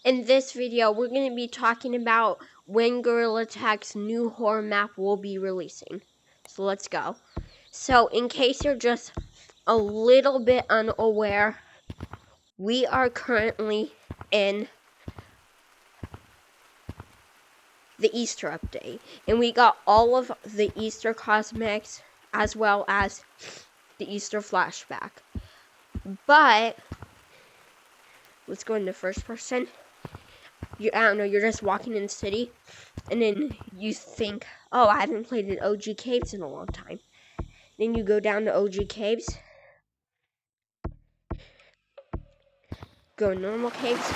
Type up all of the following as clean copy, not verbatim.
In this video, we're going to be talking about when Gorilla Tag's new horror map will be releasing. So let's go. So in case you're just a little bit unaware, we are currently in the Easter update. And we got all of the Easter cosmetics as well as the Easter flashback. But let's go into first person. I don't know, you're just walking in the city, and then you think, oh, I haven't played in OG Caves in a long time. Then you go down to OG Caves, go in normal caves,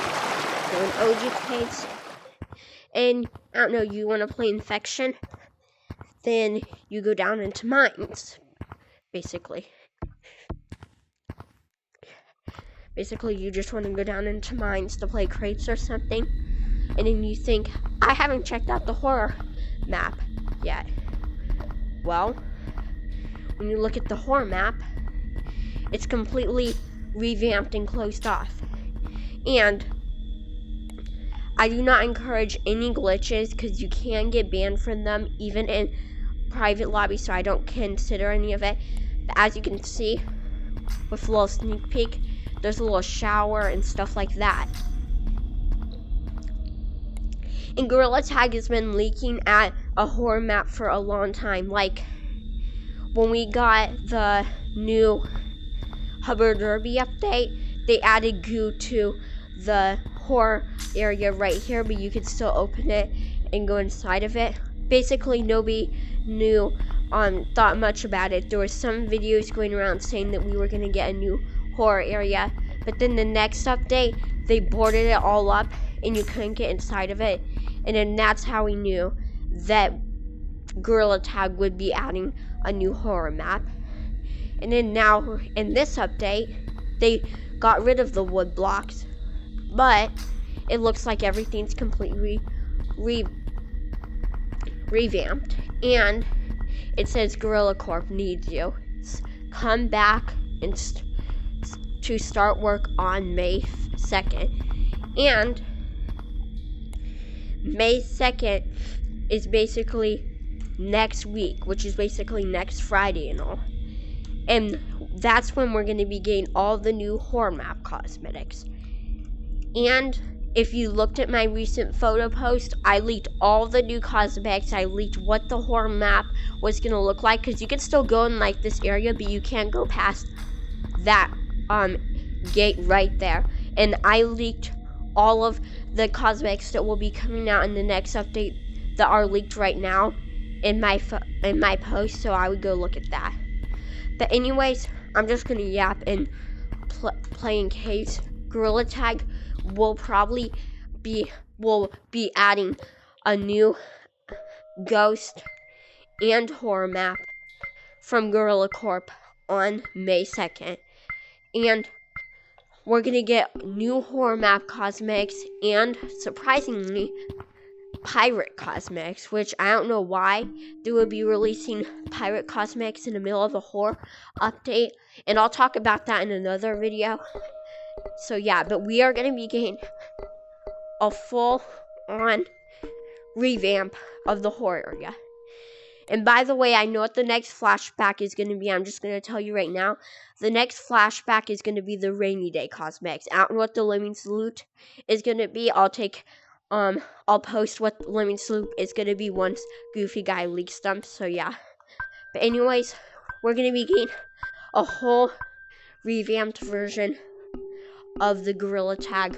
go in OG Caves, and, I don't know, you want to play Infection, then you go down into Mines, basically. Basically, you just want to go down into Mines to play Crates or something. And then you think, I haven't checked out the horror map yet. Well, when you look at the horror map, it's completely revamped and closed off. And I do not encourage any glitches because you can get banned from them even in private lobbies, so I don't consider any of it. But as you can see, with a little sneak peek, there's a little shower and stuff like that. And Gorilla Tag has been leaking at a horror map for a long time. Like, when we got the new Hubbard Derby update, they added goo to the horror area right here, but you could still open it and go inside of it. Basically, nobody knew, thought much about it. There were some videos going around saying that we were going to get a new horror area, but then the next update, they boarded it all up, and you couldn't get inside of it. And then that's how we knew that Gorilla Tag would be adding a new horror map. And then now, in this update, they got rid of the wood blocks, but it looks like everything's completely revamped. And it says Gorilla Corp needs you. Come back and to start work on May 2nd. And May 2nd is basically next week, which is basically next Friday and all. And that's when we're going to be getting all the new horror map cosmetics. And if you looked at my recent photo post, I leaked all the new cosmetics. I leaked what the horror map was going to look like, because you can still go in like this area, but you can't go past that gate right there. And I leaked all of the cosmetics that will be coming out in the next update that are leaked right now in my post, so I would go look at that. But anyways, I'm just gonna yap and play in caves. Gorilla Tag will probably be adding a new ghost and horror map from Gorilla Corp on May 2nd. And we're gonna get new horror map cosmetics and, surprisingly, pirate cosmetics, which I don't know why they would be releasing pirate cosmetics in the middle of a horror update, and I'll talk about that in another video. So yeah, but we are gonna be getting a full-on revamp of the horror area. And by the way, I know what the next flashback is going to be. I'm just going to tell you right now. The next flashback is going to be the Rainy Day cosmetics. I don't know what the Lemming Salute is going to be. I'll post what the Lemming Salute is going to be once Goofy Guy leaks them. So yeah. But anyways, we're going to be getting a whole revamped version of the Gorilla Tag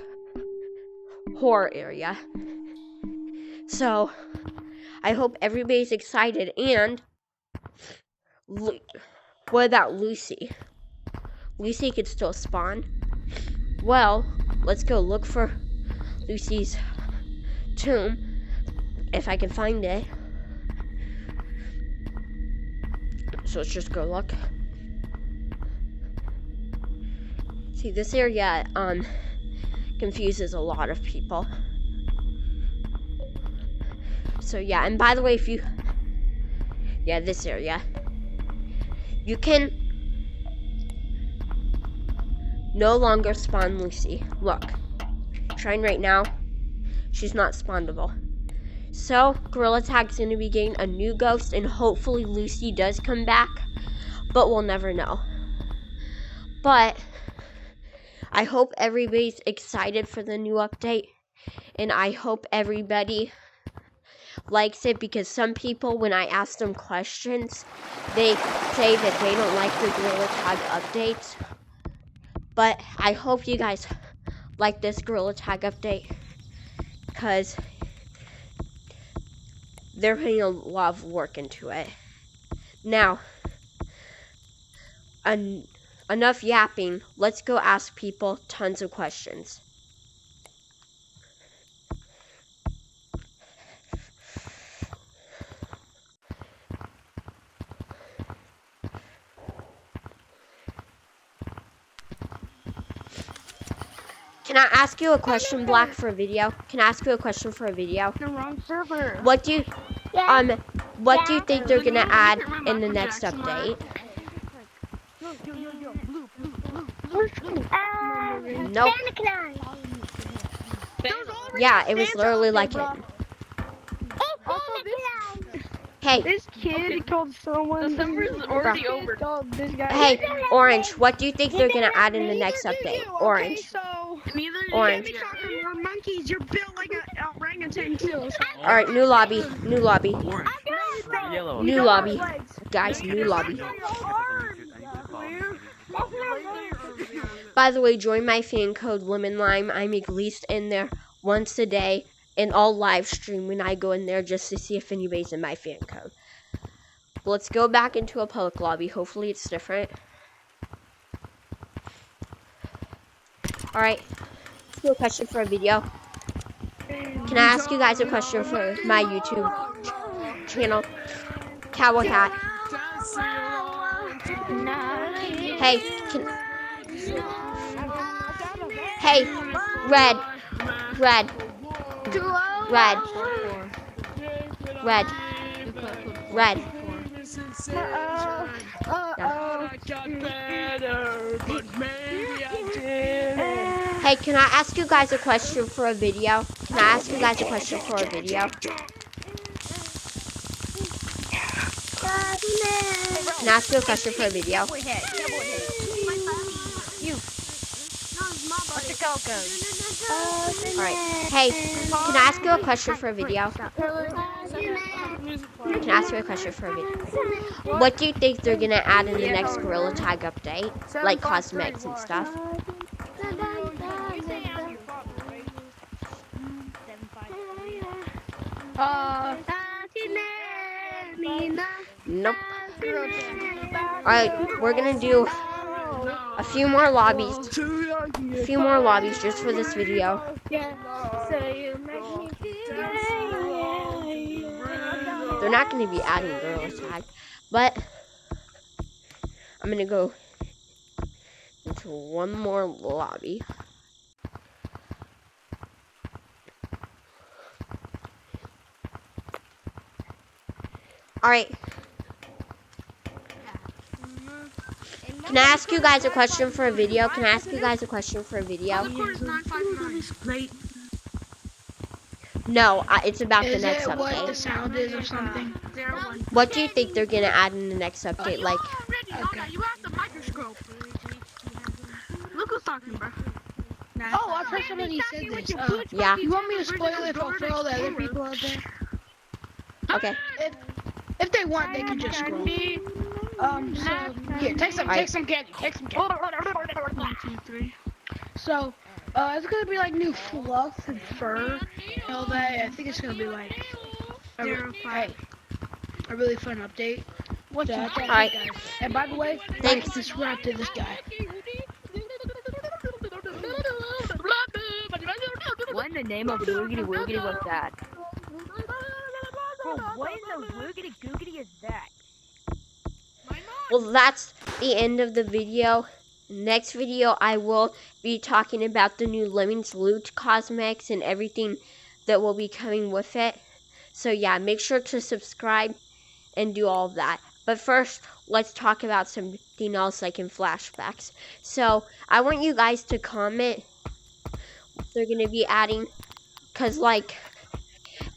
horror area. So I hope everybody's excited. And what about Lucy? Lucy could still spawn. Well, let's go look for Lucy's tomb, if I can find it. So let's just go look. See, this area confuses a lot of people. So yeah, and by the way, this area, you can no longer spawn Lucy. Look, trying right now. She's not spawnable. So, Gorilla Tag's gonna be getting a new ghost, and hopefully Lucy does come back, but we'll never know. But I hope everybody's excited for the new update, and I hope everybody likes it, because some people, when I ask them questions, they say that they don't like the Gorilla Tag updates. But I hope you guys like this Gorilla Tag update, because they're putting a lot of work into it. Now, enough yapping. Let's go ask people tons of questions. Can I ask you a question, Black, for a video? Can I ask you a question for a video? The wrong server. What do you think they're gonna add in the next update? Nope. Yeah, it was literally like it. Hey. This kid called someone. The summer is already over. This guy. Hey, Orange, what do you think they're gonna add in the next update? Orange. Orange. We're monkeys. You're built like an orangutan too. Alright, new lobby. New lobby. Yellow. New lobby. Guys, new lobby. By the way, join my fan code LemonLime. I'm at least in there once a day, and I'll live stream when I go in there just to see if anybody's in my fan code. Let's go back into a public lobby. Hopefully it's different. Alright, let's do a question for a video. Can I ask you guys a question for my YouTube channel? Cowboy Hat. Hey, Hey, red. Red. Hey, can I ask you guys a question for a video? Can I ask you guys a question for a video? Can I ask you a question for a video? Alright. Hey, can I ask you a question for a video? Can I ask you a question for a video? What do you think they're gonna add in the next Gorilla Tag update? Like cosmetics and stuff? Nope. Alright, we're gonna do a few more lobbies. A few more lobbies just for this video. They're not gonna be adding Gorilla Tag, but I'm gonna go into one more lobby. Alright. Can I ask you guys a question for a video? Can I ask you guys a question for a video? No, it's about the next update. What the sound is or something? What do you think they're gonna add in the next update? Like, Okay. You have the microscope. Look who's talking, bro. Oh, I've heard somebody said this. yeah. You want me to spoil it for all the other people out there? Okay. If they want, they can just scroll. So here, take some candy. Take some candy. 1, 2, 3. So, it's gonna be like new fluff and fur and all that. I think it's gonna be like a really fun update. What's up, Alright. guys? And by the way, Thanks. Subscribe to this guy. What in the name of woogity woogity was that? Bro, what in the woogity googity is that? Well, that's the end of the video. Next video, I will be talking about the new Lemmings Loot cosmetics and everything that will be coming with it. So yeah, make sure to subscribe and do all of that. But first, let's talk about something else like in flashbacks. So I want you guys to comment what they're going to be adding. because like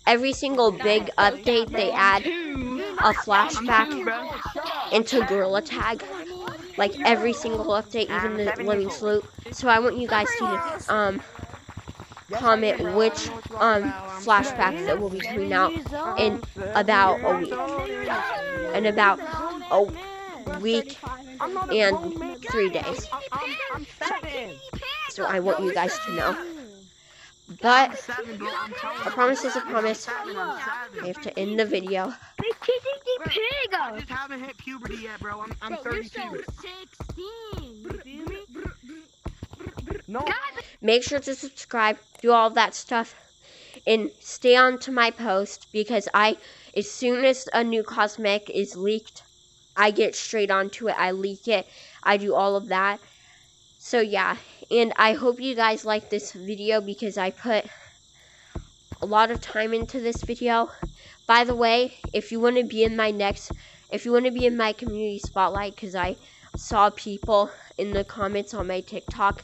every single big update they add a flashback into Gorilla Tag. Like every single update, even the Living Salute. So I want you guys to comment which flashbacks that will be coming out in about a week. In about a week and 3 days. So I want you guys to know. But a promise is a promise. I have to end the video. I just haven't hit puberty yet, bro. I'm 32. You're so 16. You feel me? No. Make sure to subscribe, do all of that stuff, and stay on to my post because as soon as a new cosmetic is leaked, I get straight onto it. I leak it. I do all of that. So yeah, and I hope you guys like this video because I put a lot of time into this video. By the way, if you want to be in my community spotlight, because I saw people in the comments on my TikTok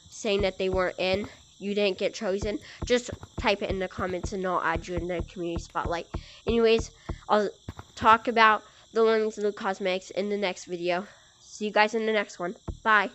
saying that they weren't in, you didn't get chosen, just type it in the comments and I'll add you in the community spotlight. Anyways, I'll talk about the Learning Salute Cosmetics in the next video. See you guys in the next one. Bye.